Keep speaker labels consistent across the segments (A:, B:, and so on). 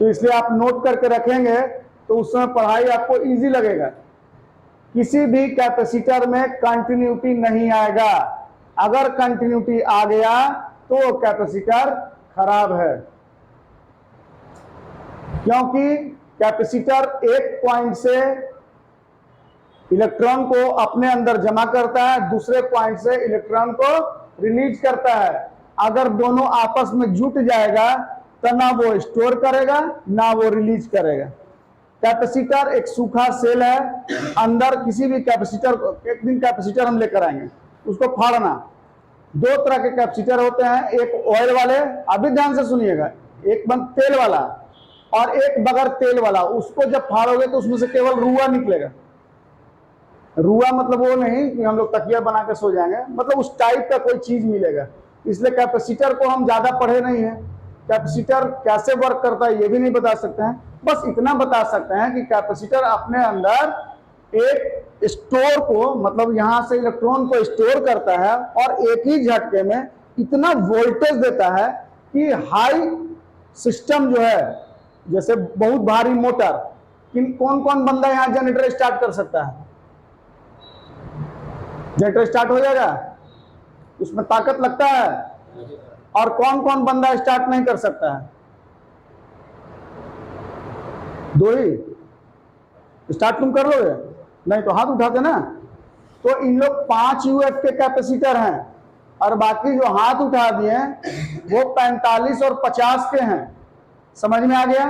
A: तो इसलिए आप नोट करके रखेंगे तो उस समय पढ़ाई आपको इजी लगेगा। किसी भी कैपेसिटर में कंटिन्यूटी नहीं आएगा। अगर कंटिन्यूटी आ गया तो कैपेसिटर खराब है, क्योंकि कैपेसिटर एक पॉइंट से इलेक्ट्रॉन को अपने अंदर जमा करता है, दूसरे पॉइंट से इलेक्ट्रॉन को रिलीज करता है। अगर दोनों आपस में जुट जाएगा तो ना वो स्टोर करेगा ना वो रिलीज करेगा। कैपेसिटर एक सूखा सेल है। अंदर किसी भी कैपेसिटर को, एक दिन कैपेसिटर हम लेकर आएंगे, उसको फाड़ना। दो तरह के कैपेसिटर होते हैं, एक ऑयल वाले, अभी ध्यान से सुनिएगा, एक बंद तेल वाला और एक बगैर तेल वाला। उसको जब फाड़ोगे तो उसमें से केवल रुआ निकलेगा। रुआ मतलब वो नहीं कि हम लोग तकिया बना के सो जाएंगे, मतलब उस टाइप का कोई चीज मिलेगा। इसलिए कैपेसिटर को हम ज्यादा पढ़े नहीं है। कैपेसिटर कैसे वर्क करता है ये भी नहीं बता सकते हैं। बस इतना बता सकते हैं कि कैपेसिटर अपने अंदर एक स्टोर को, मतलब यहां से इलेक्ट्रॉन को स्टोर करता है और एक ही झटके में इतना वोल्टेज देता है कि हाई सिस्टम जो है, जैसे बहुत भारी मोटर, कौन कौन बंदा यहाँ जनरेटर स्टार्ट कर सकता है? जनरेटर स्टार्ट हो जाएगा, उसमें ताकत लगता है। और कौन कौन बंदा स्टार्ट नहीं कर सकता है? दो ही। स्टार्ट तुम कर लोगे? नहीं तो हाथ उठाते ना। तो इन लोग 5 यूएफ के कैपेसिटर हैं और बाकी जो हाथ उठा दिए वो 45 और 50 के हैं। समझ में आ गया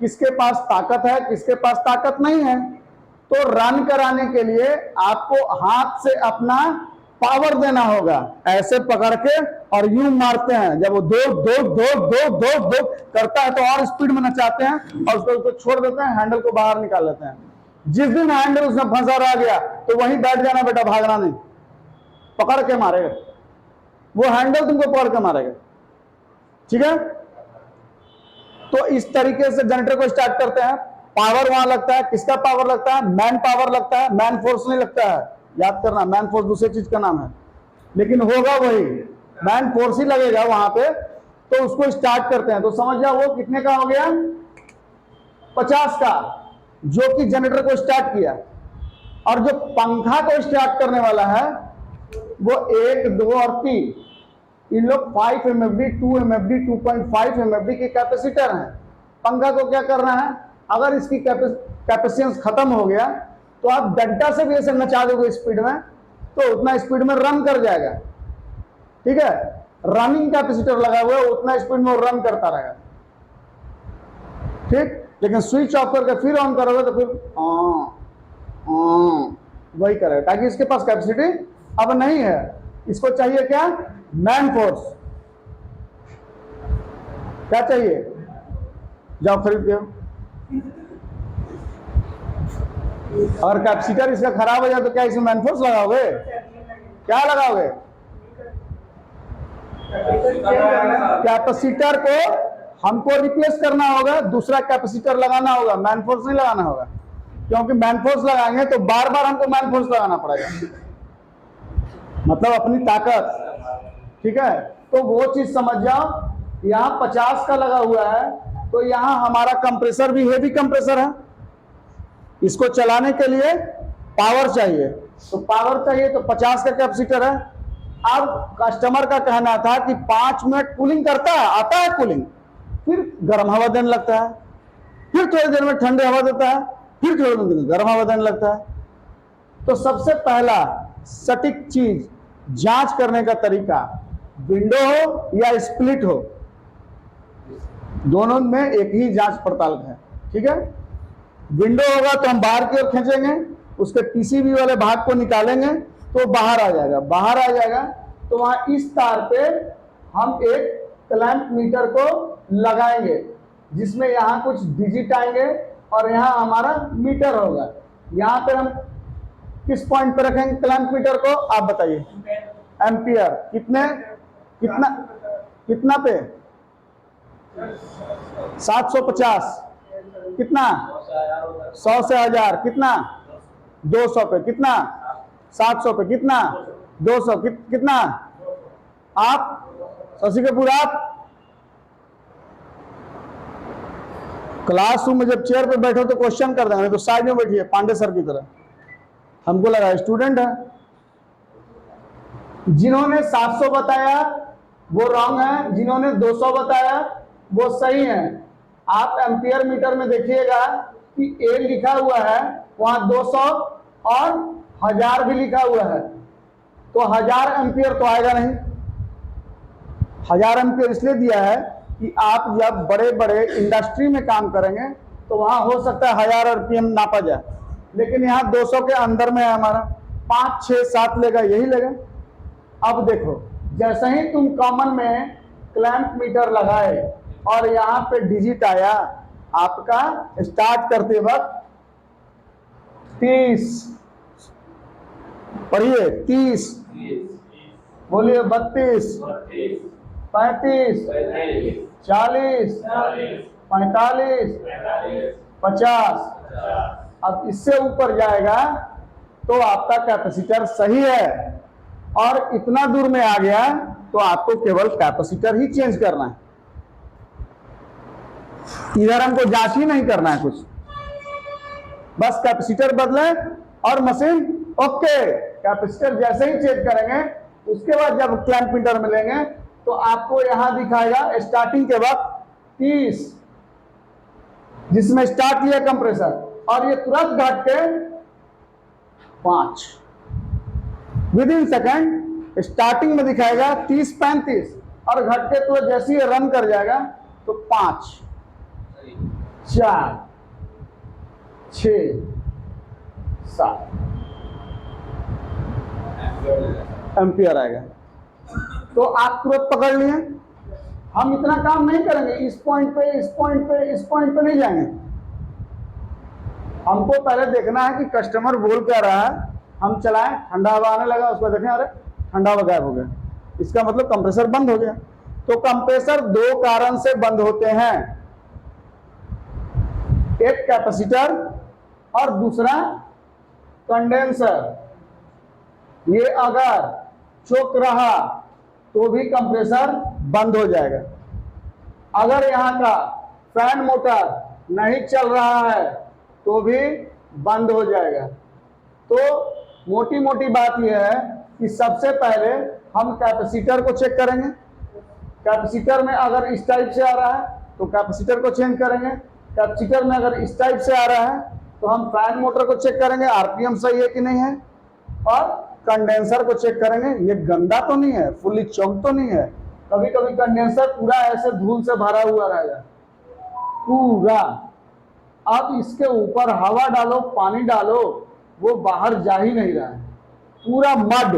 A: किसके पास ताकत है, किसके पास ताकत नहीं है? तो रन कराने के लिए आपको हाथ से अपना पावर देना होगा। ऐसे पकड़ के और यूं मारते हैं, जब वो दो दो दो दो दो दो करता है तो और स्पीड में नचाते हैं और उसको छोड़ देते हैं, हैंडल को बाहर निकाल लेते हैं। जिस दिन हैंडल उसमें फंसा रह गया तो वहीं बैठ जाना बेटा, भागना नहीं, पकड़ के मारेगा वो, हैंडल तुमको पकड़ के मारेगा। ठीक है, तो इस तरीके से जनरेटर को स्टार्ट करते हैं। पावर वहां लगता है, किसका पावर लगता है? मैन पावर लगता है, मैन फोर्स नहीं लगता है। याद करना, मैन फोर्स दूसरी चीज का नाम है, लेकिन होगा वही, मैन फोर्स ही लगेगा वहां पे। तो उसको स्टार्ट करते हैं, तो समझ जाओ वो कितने का हो गया? 50 का, जो कि जनरेटर को स्टार्ट किया। और जो पंखा को स्टार्ट करने वाला है वो 1, 2 और 3, इन लोग 5 MFD, 2 MFD, 2.5 MFD के कैपेसिटर हैं। पंखा को क्या करना है? अगर इसकी कैपेसिटेंस खत्म हो गया तो आप डंडा से भी ऐसे नचा दोगे स्पीड में, तो उतना स्पीड में रन कर जाएगा। ठीक है, रनिंग कैपेसिटर लगा हुआ है, उतना स्पीड में वो रन करता रहेगा। ठीक, लेकिन स्विच ऑफ करके फिर ऑन करोगे तो फिर वही करेगा, ताकि इसके पास कैपेसिटी अब नहीं है। इसको चाहिए क्या? Man force. क्या चाहिए? जाओ खरीद के। और कैपेसिटर इसका खराब हो जाए तो क्या इसमें मैन फोर्स लगाओगे? क्या लगाओगे? कैपेसिटर को हमको रिप्लेस करना होगा, दूसरा कैपेसिटर लगाना होगा, मैन फोर्स नहीं लगाना होगा। क्योंकि मैन फोर्स लगाएंगे तो बार बार हमको मैन फोर्स लगाना पड़ेगा, मतलब अपनी ताकत। ठीक है, तो वो चीज समझ जाओ। यहाँ 50 का लगा हुआ है, तो यहाँ हमारा कंप्रेसर भी हेवी कंप्रेसर है। इसको चलाने के लिए पावर चाहिए, तो पावर चाहिए तो 50 का कैपेसिटर है। अब कस्टमर का कहना था कि 5 मिनट कूलिंग करता है, आता है कूलिंग, फिर गर्म हवा देने लगता है, फिर थोड़ी देर में ठंडी हवा देता है, फिर थोड़ी देर में गर्म हवा देने लगता है। तो सबसे पहला सटीक चीज, जांच करने का तरीका, विंडो हो या स्प्लिट हो, दोनों में एक ही जांच पड़ताल है। ठीक है, विंडो होगा तो हम बाहर की ओर खींचेंगे, उसके पीसीबी वाले भाग को निकालेंगे तो बाहर आ जाएगा। बाहर आ जाएगा तो वहां इस तार पे हम एक क्लैंप मीटर को लगाएंगे, जिसमें यहाँ कुछ डिजिट आएंगे और यहाँ हमारा मीटर होगा। यहाँ पे हम किस पॉइंट पे रखेंगे क्लैंप मीटर को, आप बताइए? एम्पियर। कितने, कितना कितना पे? 750। कितना? 100 से 1000। कितना? 200 पे। कितना? 700 पे। कितना? 200। कितना? आप शशि कपूर, आप क्लासरूम में जब चेयर पे बैठो तो क्वेश्चन कर देंगे, तो साइड में बैठिए पांडे सर की तरह। हमको लगा स्टूडेंट है। जिन्होंने 700 बताया वो रॉन्ग है, जिन्होंने 200 बताया वो सही है। आप एम्पियर मीटर में देखिएगा कि ए लिखा हुआ है, वहां 200 और 1000 भी लिखा हुआ है, तो 1000 एम्पियर तो आएगा नहीं। 1000 एम्पियर इसलिए दिया है कि आप जब बड़े बड़े इंडस्ट्री में काम करेंगे तो वहां हो सकता है 1000 आरपीएम नापा जाए, लेकिन यहाँ 200 के अंदर में है हमारा, 5, 6, 7 लेगा, यही लेगा। अब देखो, जैसे ही तुम कॉमन में क्लैंप मीटर लगाए और यहाँ पे डिजिट आया आपका, स्टार्ट करते वक्त 30, पढ़िए 30, बोलिए 32, 35, 40, 45, 50। अब इससे ऊपर जाएगा तो आपका कैपेसिटर सही है, और इतना दूर में आ गया तो आपको केवल कैपेसिटर ही चेंज करना है। इधर हमको जांच ही नहीं करना है कुछ, बस कैपेसिटर बदले और मशीन ओके। कैपेसिटर जैसे ही चेंज करेंगे उसके बाद जब क्लैंप मीटर में लेंगे तो आपको यहां दिखाएगा स्टार्टिंग के वक्त 30, जिसमें स्टार्ट किया कंप्रेसर, और ये तुरंत घट के 5 विद इन सेकेंड। स्टार्टिंग में दिखाएगा 30, 35 और घट के तो जैसे ही रन कर जाएगा तो 5, 4, 6, 7 एम्पियर आएगा। तो आप तुरंत पकड़ लिए। हम इतना काम नहीं करेंगे, इस पॉइंट पे, इस पॉइंट पे, इस पॉइंट पे नहीं जाएंगे। हमको पहले देखना है कि कस्टमर बोल क्या रहा है। हम चलाएं, ठंडा हवा आने लगा, उसको देखें, अरे ठंडा हवा गायब हो गया, इसका मतलब कंप्रेसर बंद हो गया। तो कंप्रेसर 2 कारण से बंद होते हैं, एक कैपेसिटर और दूसरा कंडेंसर। ये अगर चौक रहा तो भी कंप्रेसर बंद हो जाएगा। अगर यहाँ का फैन मोटर नहीं चल रहा है तो भी बंद हो जाएगा। तो मोटी मोटी बात यह है कि सबसे पहले हम कैपेसिटर को चेक करेंगे। कैपेसिटर में अगर इस टाइप से आ रहा है तो कैपेसिटर को चेंज करेंगे। कैपेसिटर में अगर इस टाइप से आ रहा है तो हम फैन मोटर को चेक करेंगे, आरपीएम सही है कि नहीं है, और कंडेंसर को चेक करेंगे, ये गंदा तो नहीं है, फुल्ली चौक तो नहीं है। कभी कभी कंडेंसर पूरा ऐसे धूल से भरा हुआ रहेगा पूरा। अब इसके ऊपर हवा डालो, पानी डालो, वो बाहर जा ही नहीं रहा है, पूरा मड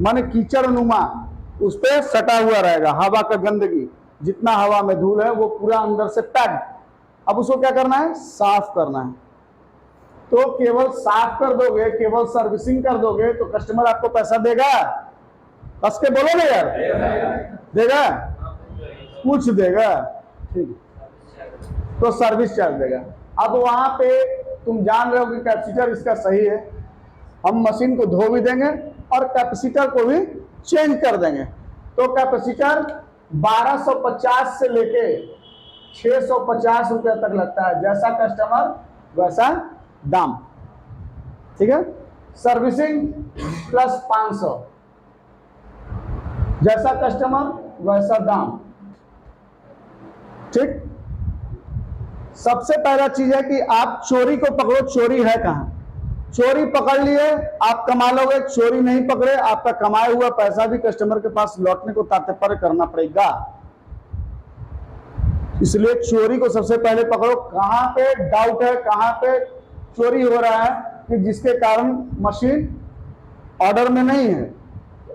A: माने कीचड़ नुमा उस पर सटा हुआ रहेगा। हवा का गंदगी, जितना हवा में धूल है वो पूरा अंदर से पैक्ड। अब उसको क्या करना है? साफ करना है। तो केवल साफ कर दोगे, केवल सर्विसिंग कर दोगे तो कस्टमर आपको पैसा देगा? कस के बोलो ना यार, देगा? कुछ देगा? ठीक, तो सर्विस चार्ज देगा। अब वहां पे तुम जान रहे हो कि कैपेसिटर इसका सही है, हम मशीन को धो भी देंगे और कैपेसिटर को भी चेंज कर देंगे। तो कैपेसिटर 1250 से लेके 650 रुपए तक लगता है, जैसा कस्टमर वैसा दाम। ठीक है, सर्विसिंग प्लस 500, जैसा कस्टमर वैसा दाम। ठीक, सबसे पहला चीज है कि आप चोरी को पकड़ो, चोरी है कहां। चोरी पकड़ लिए आप कमा लोगे, चोरी नहीं पकड़े आपका कमाया हुआ पैसा भी कस्टमर के पास लौटने को तात्पर्य करना पड़ेगा। इसलिए चोरी को सबसे पहले पकड़ो, कहां पे डाउट है, कहां पे चोरी हो रहा है कि जिसके कारण मशीन ऑर्डर में नहीं है।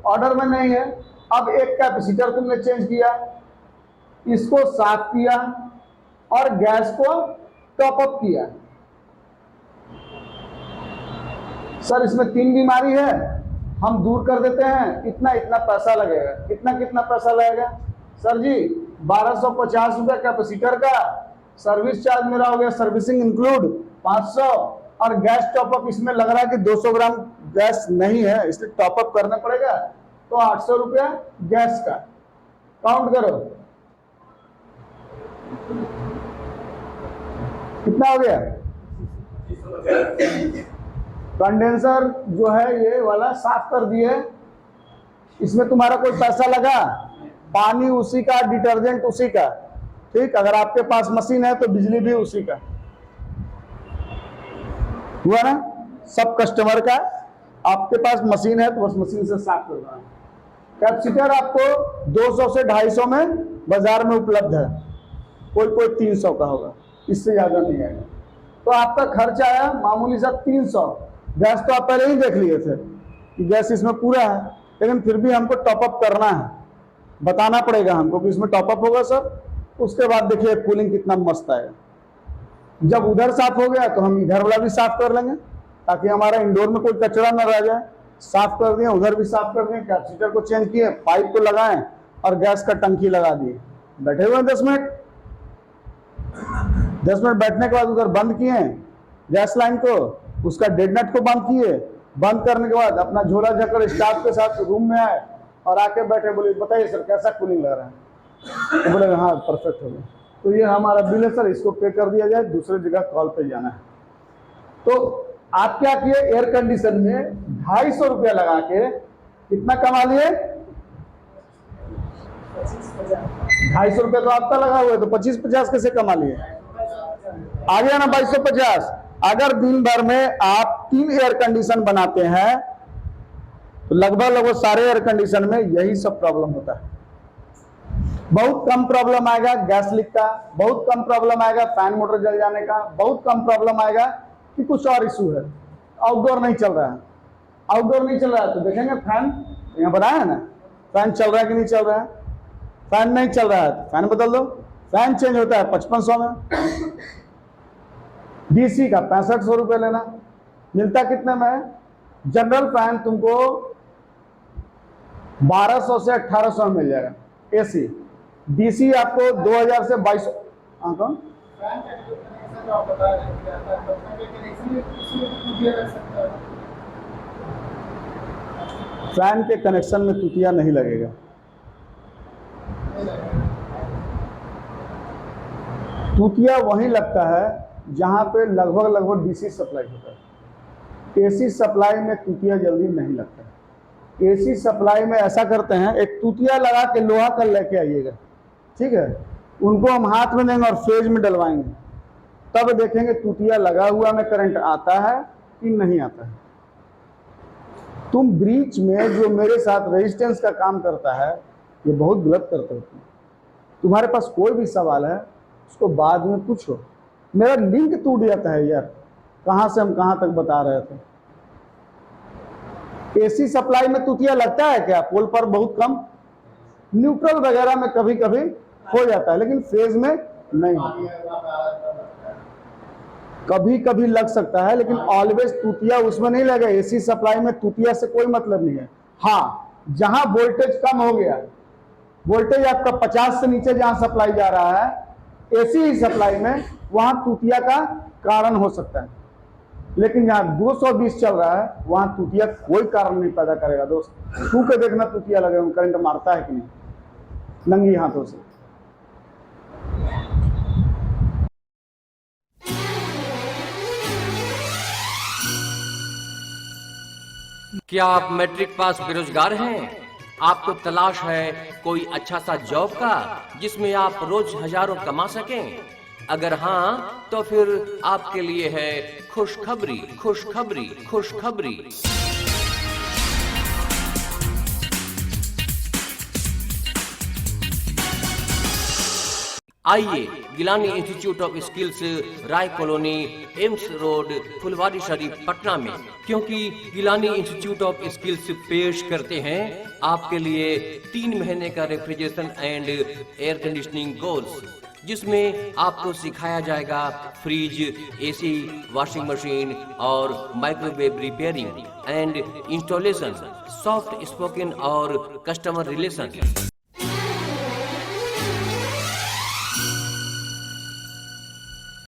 A: ऑर्डर में नहीं है, अब एक कैपेसिटर तुमने चेंज किया, इसको साफ किया और गैस को टॉप अप किया। सर इसमें 3 बीमारी है, हम दूर कर देते हैं, इतना इतना पैसा लगेगा। कितना कितना पैसा लगेगा? सर जी 1250 रुपये कैपेसिटर का, सर्विस चार्ज मेरा हो गया, सर्विसिंग इंक्लूड 500, और गैस टॉपअप इसमें लग रहा है कि 200 ग्राम गैस नहीं है इसलिए टॉपअप करना पड़ेगा, तो 800 रुपया गैस का। काउंट करो, कितना हो गया? कंडेंसर जो है ये वाला साफ कर दिए, इसमें तुम्हारा कोई पैसा लगा? पानी उसी का, डिटर्जेंट उसी का, ठीक। अगर आपके पास मशीन है तो बिजली भी उसी का, हुआ ना? सब कस्टमर का। आपके पास मशीन है तो बस मशीन से साफ करना है। कैपेसिटर आपको 200 से 250 में बाजार में उपलब्ध है, कोई कोई 300 का होगा, इससे ज्यादा नहीं आएगा। तो आपका खर्च आया मामूली सा 300। गैस तो आप पहले ही देख लिए थे कि गैस इसमें पूरा है, लेकिन फिर भी हमको टॉपअप करना है, बताना पड़ेगा हमको कि इसमें टॉपअप होगा सर। उसके बाद देखिए कूलिंग कितना मस्त आएगा। जब उधर साफ हो गया तो हम इधर वाला भी साफ कर लेंगे, ताकि हमारा इंडोर में कोई कचरा न रह जाए। साफ कर दिए, उधर भी साफ कर दिए, कैपेसिटर को चेंज किए, पाइप को लगाएं और गैस का टंकी लगा दिए। बैठे हुए 10 मिनट, 10 मिनट बैठने के बाद उधर बंद किए गैस लाइन को, उसका डेड नट को बंद किए। बंद करने के बाद अपना झोला झकड़ स्टाफ के साथ रूम में आए और आके बैठे, बोले बताइए सर कैसा कूलिंग लग रहा है? तो बोले हाँ परफेक्ट हो गया। तो ये हमारा बिल है सर, इसको पे कर दिया जाए, दूसरे जगह कॉल पे जाना है। तो आप क्या किए, एयर कंडीशन में 250 रुपया लगा के कितना कमा लिए? 250 रुपया तो आपका लगा हुआ है, तो 25-50 कैसे कमा लिए? आ गया ना 2250। अगर दिन भर में आप 3 एयर कंडीशन बनाते हैं तो लगभग सारे एयर कंडीशन में यही सब प्रॉब्लम होता है। बहुत कम प्रॉब्लम आएगा गैस लीक का, बहुत कम प्रॉब्लम आएगा फैन मोटर जल जाने का, बहुत कम प्रॉब्लम आएगा कि कुछ और इशू है, आउटडोर नहीं चल रहा है। आउटडोर नहीं चल रहा है तो देखेंगे फैन यहाँ बनाया है ना, फैन चल रहा है कि नहीं चल रहा है? फैन नहीं चल रहा है तो फैन बदल दो। फैन चेंज होता है 5500 में, डीसी का 6500 रुपये लेना, मिलता कितने में? जनरल फैन तुमको 1200 से 1800 में मिल जाएगा एसी। डीसी आपको 2000 से 2200। कौन फैन के कनेक्शन में तुतिया नहीं लगेगा। तुतिया वहीं लगता है जहां पे लगभग डीसी सप्लाई होता है। एसी सप्लाई में तुतिया जल्दी नहीं लगता है। एसी सप्लाई में ऐसा करते हैं, एक तुतिया लगा के लोहा का लेके आइएगा, ठीक है, उनको हम हाथ में देंगे और फेज में डलवाएंगे, तब देखेंगे तुतिया लगा हुआ में करंट आता है कि नहीं आता है। तुम ब्रीच में जो मेरे साथ रेजिस्टेंस का काम करता है, ये बहुत गलत करते हो तुम। तुम्हारे पास कोई भी सवाल है उसको बाद में पूछो। मेरा लिंक टूट जाता है यार, कहां से हम कहां तक बता रहे थे। एसी सप्लाई में तुतिया लगता है क्या? पोल पर बहुत कम, न्यूट्रल वगैरह में कभी कभी हो जाता है, लेकिन फेज में नहीं। कभी कभी लग सकता है, लेकिन ऑलवेज तुतिया उसमें नहीं लगेगा। एसी सप्लाई में तुतिया से कोई मतलब नहीं है। हाँ, जहां वोल्टेज कम हो गया, वोल्टेज आपका 50 से नीचे जहां सप्लाई जा रहा है एसी सप्लाई में, वहां तुतिया का कारण हो सकता है। लेकिन जहां 220 चल रहा है वहां तुतिया कोई कारण नहीं पैदा करेगा। दोस्त छू के देखना तुतिया लगे, करंट मारता है कि नहीं, नंगी हाथों से।
B: क्या आप मैट्रिक पास बेरोजगार हैं? आपको तलाश है कोई अच्छा सा जॉब का जिसमें आप रोज हजारों कमा सकें? अगर हाँ, तो फिर आपके लिए है खुशखबरी, खुशखबरी, खुशखबरी। आइए Gilani institute of skills, Rai colony, AIIMS road, Phulwari Sharif, Patna में, क्योंकि गिलानी इंस्टीट्यूट ऑफ स्किल्स पेश करते हैं आपके लिए 3 महीने का refrigeration and air conditioning course, जिसमें आपको सिखाया जाएगा फ्रिज, एसी, वॉशिंग मशीन और microwave repairing and installation, soft spoken और कस्टमर रिलेशन।